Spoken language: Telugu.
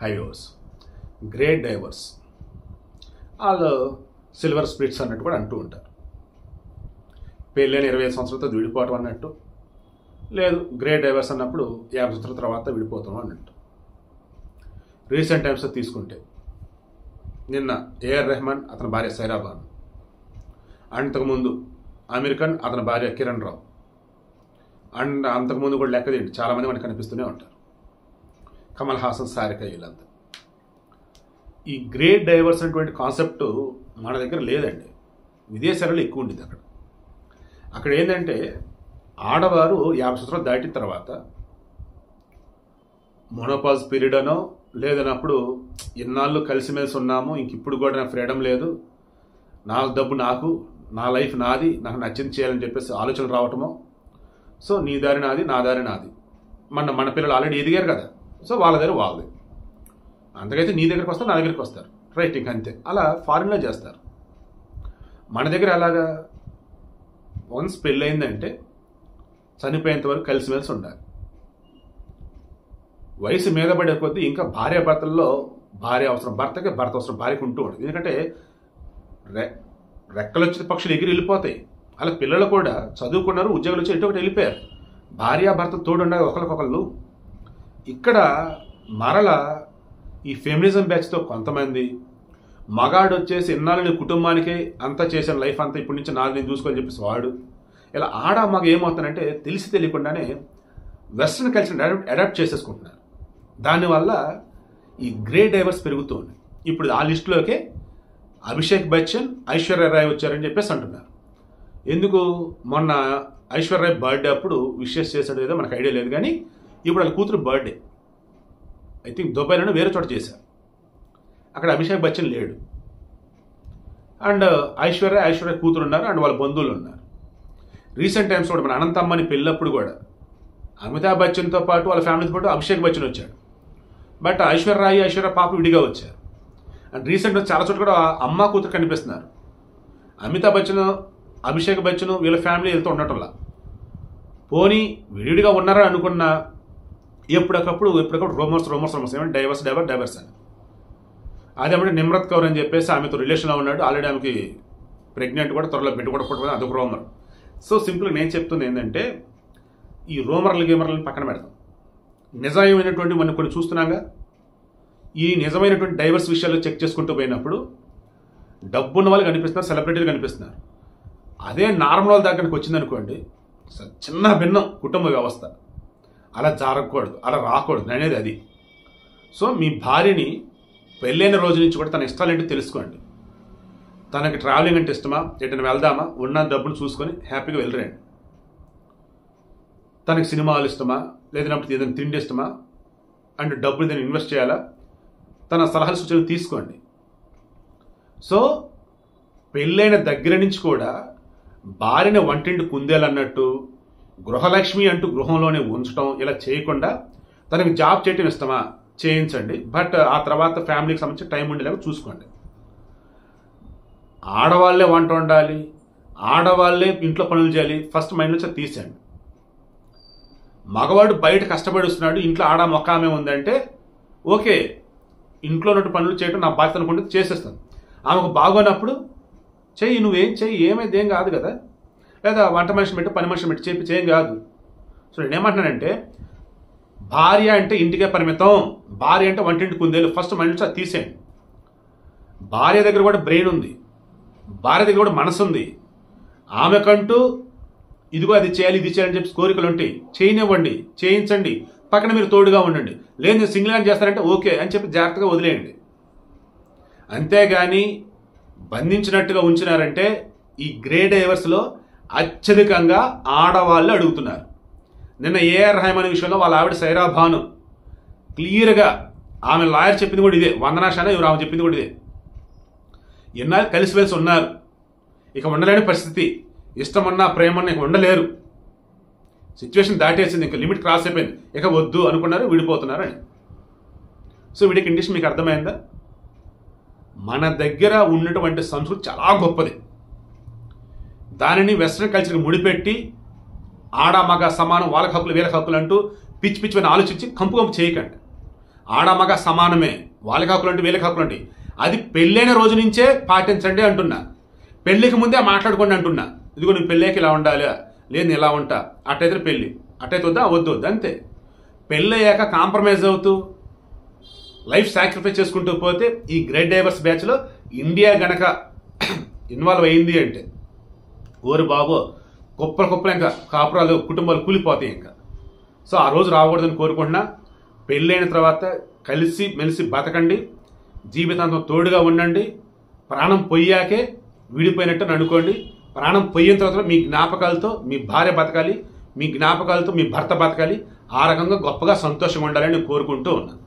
హైవర్స్, గ్రేట్ డైవర్స్, వాళ్ళు సిల్వర్ స్ప్లిట్స్ అన్నట్టు కూడా అంటూ ఉంటారు. పెళ్ళైన 25 సంవత్సరాలతో విడిపోవటం అన్నట్టు, లేదు గ్రేట్ డైవర్స్ అన్నప్పుడు 50 సంవత్సరాల తర్వాత విడిపోతాం అన్నట్టు. రీసెంట్ టైమ్స్లో తీసుకుంటే నిన్న ఏఆర్ రెహమాన్ అతని భార్య సైరా బాను, అంతకుముందు ఆమీర్ ఖాన్ అతని భార్య కిరణ్ రావు, అండ్ అంతకుముందు కూడా లెక్కదేంటి చాలామంది మనకు కనిపిస్తూనే ఉంటారు. కమల్ హాసన్, సారిక, వీళ్ళంతా. ఈ గ్రేట్ డైవర్స్ అనేటువంటి కాన్సెప్ట్ మన దగ్గర లేదండి. విదేశాలలో ఎక్కువ ఉండేది. అక్కడ ఏంటంటే ఆడవారు 50 సంవత్సరాలు దాటిన తర్వాత మోనోపాజ్ పీరియడ్ అనో లేదన్నప్పుడు ఇన్నాళ్ళు కలిసిమెలిసి ఉన్నాము, ఇంక ఇప్పుడు కూడా నాకు ఫ్రీడమ్ లేదు, నా డబ్బు నాకు, నా లైఫ్ నాది, నాకు నచ్చింది చేయాలని చెప్పేసి ఆలోచనలు రావటమో, సో నీ దారి నాది, నా దారి నాది, మన పిల్లలు ఆల్రెడీ ఎదిగారు కదా, సో వాళ్ళ దగ్గర వాళ్ళది, అంతకైతే నీ దగ్గరికి వస్తారు, నా దగ్గరికి వస్తారు, రైట్, ఇంక అంతే. అలా ఫారిన్లో చేస్తారు. మన దగ్గర అలాగా వన్స్ పెళ్ళయిందంటే చనిపోయేంత వరకు కలిసిమెలిసి ఉండాలి. వయసు మీద పడే కొద్దీ ఇంకా భార్యాభర్తల్లో భార్య అవసరం భర్తకి, భర్త అవసరం భార్యకు ఉంటూ ఉంటుంది. ఎందుకంటే రెక్కలు వచ్చిన పక్షులు ఎగిరి వెళ్ళిపోతాయి. అలా పిల్లలు కూడా చదువుకున్నారు, ఉద్యోగాలు వచ్చి ఎటు ఒకటి వెళ్ళిపోయారు. భార్యాభర్త తోడు ఉండాలి ఒకరికొకళ్ళు. ఇక్కడ మరల ఈ ఫెమినిజం బ్యాచ్తో కొంతమంది మగాడు వచ్చేసి ఇన్నాళ్ళు నీ కుటుంబానికే అంతా చేసిన లైఫ్ అంతా ఇప్పటి నుంచి నాది నేను చూసుకొని చెప్పేసి వాడు, ఇలా ఆడ మగ ఏమవుతానంటే తెలిసి తెలియకుండానే వెస్ట్రన్ కల్చర్ని అడాప్ట్ చేసేసుకుంటున్నారు. దానివల్ల ఈ గ్రేట్ డైవర్స్ పెరుగుతూ ఉన్నాయి. ఇప్పుడు ఆ లిస్టులోకే అభిషేక్ బచ్చన్, ఐశ్వర్య రాయ్ వచ్చారని చెప్పేసి అంటున్నారు. ఎందుకు? మొన్న ఐశ్వర్య రాయ్ బర్త్డే అప్పుడు విషెస్ చేశాడు ఏదో మనకు ఐడియా లేదు, కానీ ఇప్పుడు వాళ్ళ కూతురు బర్త్డే ఐ థింక్ దుబాయ్లోనే వేరే చోట చేశారు. అక్కడ అభిషేక్ బచ్చన్ లేడు, అండ్ ఐశ్వర్య కూతురు ఉన్నారు, అండ్ వాళ్ళ బంధువులు ఉన్నారు. రీసెంట్ టైమ్స్ కూడా మన అనంతమ్మని పెళ్ళప్పుడు కూడా అమితాబ్ బచ్చన్తో పాటు వాళ్ళ ఫ్యామిలీతో పాటు అభిషేక్ బచ్చన్ వచ్చాడు. బట్ ఐశ్వర్య పాప విడిగా వచ్చారు. అండ్ రీసెంట్గా చాలా చోట్ల కూడా అమ్మ కూతురు కనిపిస్తున్నారు. అమితాబ్ బచ్చన్, అభిషేక్ బచ్చన్ వీళ్ళ ఫ్యామిలీ వెళ్తూ ఉండటంలా, పోనీ విడివిడిగా ఉన్నారని అనుకున్నా ఎప్పటికప్పుడు రూమర్స్ ఏమంటే డైవర్స్ అని. అదేమంటే నిమ్రత్ కౌర్ అని చెప్పేసి ఆమెతో రిలేషన్లో ఉన్నాడు, ఆల్రెడీ ఆమెకి ప్రెగ్నెంట్ కూడా, త్వరలో బిడ్డ కూడా పుట్టడం, అదొక రూమర్. సో సింపుల్గా నేను చెప్తుంది ఏంటంటే ఈ గేమర్లను పక్కన పెడతాం. నిజమైనటువంటి మనం కొన్ని చూస్తున్నాగా. ఈ నిజమైనటువంటి డైవర్స్ విషయాలు చెక్ చేసుకుంటూ పోయినప్పుడు డబ్బున్న వాళ్ళు కనిపిస్తున్నారు, సెలబ్రిటీలు కనిపిస్తున్నారు. అదే నార్మల్ వాళ్ళ దగ్గరికి వచ్చిందనుకోండి, చిన్న భిన్నం కుటుంబ వ్యవస్థ. అలా జరగకూడదు, అలా రాకూడదు అనేది అది. సో మీ భార్యని పెళ్ళైన రోజు నుంచి కూడా తన ఇష్టాలేంటో తెలుసుకోండి. తనకి ట్రావెలింగ్ అంటే ఇష్టమా, ఎటైనా వెళ్దామా, ఉన్న డబ్బులు చూసుకొని హ్యాపీగా వెళ్ళరండి. తనకి సినిమాలు ఇష్టమా, లేదన్నప్పుడు ఏదైనా తిండి ఇష్టమా, అండ్ డబ్బులు ఏదైనా ఇన్వెస్ట్ చేయాలా, తన సలహాలు సూచనలు తీసుకోండి. సో పెళ్ళైన దగ్గర నుంచి కూడా భార్యని వంటింటి కుందేలన్నట్టు, గృహలక్ష్మి అంటూ గృహంలోనే ఉంచడం ఇలా చేయకుండా, తనకి జాబ్ చేయటం ఇష్టమా చేయించండి, బట్ ఆ తర్వాత ఫ్యామిలీకి సంబంధించి టైం ఉండేలాగా చూసుకోండి. ఆడవాళ్లే వంట వండాలి, ఆడవాళ్లే ఇంట్లో పనులు చేయాలి, ఫస్ట్ మైండ్ నుంచి తీసేయండి. మగవాడు బయట కష్టపడి వస్తున్నాడు, ఇంట్లో ఆడ మొక్క ఆమె ఉందంటే ఓకే, ఇంట్లో ఉన్నట్టు పనులు చేయడం నా బాధ్యత అనుకుంటే చేసేస్తాను. ఆమెకు బాగోనప్పుడు చెయ్యి, నువ్వేం చెయ్యి, ఏమైతే ఏం కాదు కదా, లేదా వంట మనిషిని పెట్టి పని మనిషిని పెట్టి చెప్పి చేయం కాదు. సో నేనేమంటున్నానంటే భార్య అంటే ఇంటికే పరిమితం, భార్య అంటే వంటింటి కుందేలు, ఫస్ట్ మైండ్ నుంచి అది తీసేయండి. భార్య దగ్గర కూడా బ్రెయిన్ ఉంది, భార్య దగ్గర కూడా మనసు ఉంది. ఆమెకంటూ ఇదిగో అది చేయాలి ఇది చేయాలని చెప్పి కోరికలు ఉంటాయి, చేయనివ్వండి, చేయించండి, పక్కన మీరు తోడుగా ఉండండి. లేదు నేను సింగిల్గా చేస్తానంటే ఓకే అని చెప్పి జాగ్రత్తగా వదిలేయండి. అంతేగాని బంధించినట్టుగా ఉంచినారంటే ఈ గ్రేట్ డైవర్స్లో అత్యధికంగా ఆడవాళ్ళు అడుగుతున్నారు. నిన్న ఏఆర్ రెహమాన్ విషయంలో వాళ్ళ ఆవిడ సైరా భాను క్లియర్గా ఆమె లాయర్ చెప్పింది కూడా ఇదే, వందనాశాన ఇవి ఆమె చెప్పింది కూడా ఇదే. ఎన్నాళ్ళు కలిసిమెలిసి ఉన్నారు, ఇక ఉండలేని పరిస్థితి, ఇష్టమన్నా ప్రేమన్నా ఇక ఉండలేరు, సిచ్యువేషన్ దాటేసింది, ఇంకా లిమిట్ క్రాస్ అయిపోయింది, ఇక వద్దు అనుకున్నారు, విడిపోతున్నారు అని. సో వీడి కండిషన్ మీకు అర్థమైందా? మన దగ్గర ఉన్నటువంటి సంస్కృతి చాలా గొప్పది. దానిని వెస్ట్రన్ కల్చర్కి ముడిపెట్టి ఆడ మగ సమానం, వాళ్ళకి హక్కులు వీళ్ళకి హక్కులు అంటూ పిచ్చి పిచ్చిని ఆలోచించి కంపు చేయకండి. ఆడమగ సమానమే, వాళ్ళకి హక్కులు అంటే వీళ్ళకి హక్కులు అంటే, అది పెళ్ళైన రోజు నుంచే పాటించండి అంటున్నా. పెళ్లికి ముందే మాట్లాడుకోండి అంటున్నా. ఇదిగో నువ్వు పెళ్ళాక ఇలా ఉండాలి, లేదు ఇలా ఉంటా, అట్టయితే పెళ్ళి, అట్టయితే వద్దా, వద్దు వద్దు అంతే. పెళ్ళయ్యాక కాంప్రమైజ్ అవుతూ లైఫ్ సాక్రిఫైస్ చేసుకుంటూ పోతే ఈ గ్రేట్ డైవర్స్ బ్యాచ్లో ఇండియా గనక ఇన్వాల్వ్ అయింది అంటే ఓరు బాబు కుప్పలు ఇంకా కాపురాలు కుటుంబాలు కూలిపోతాయి ఇంకా. సో ఆ రోజు రాకూడదని కోరుకుంటున్నా. పెళ్ళైన తర్వాత కలిసి మెలిసి బతకండి, జీవితాంతం తోడుగా ఉండండి. ప్రాణం పొయ్యాకే విడిపోయినట్టు అనుకోండి. ప్రాణం పోయిన తర్వాత మీ జ్ఞాపకాలతో మీ భార్య బతకాలి, మీ జ్ఞాపకాలతో మీ భర్త బతకాలి. ఆ రకంగా గొప్పగా సంతోషంగా ఉండాలని నేను కోరుకుంటూ ఉన్నాను.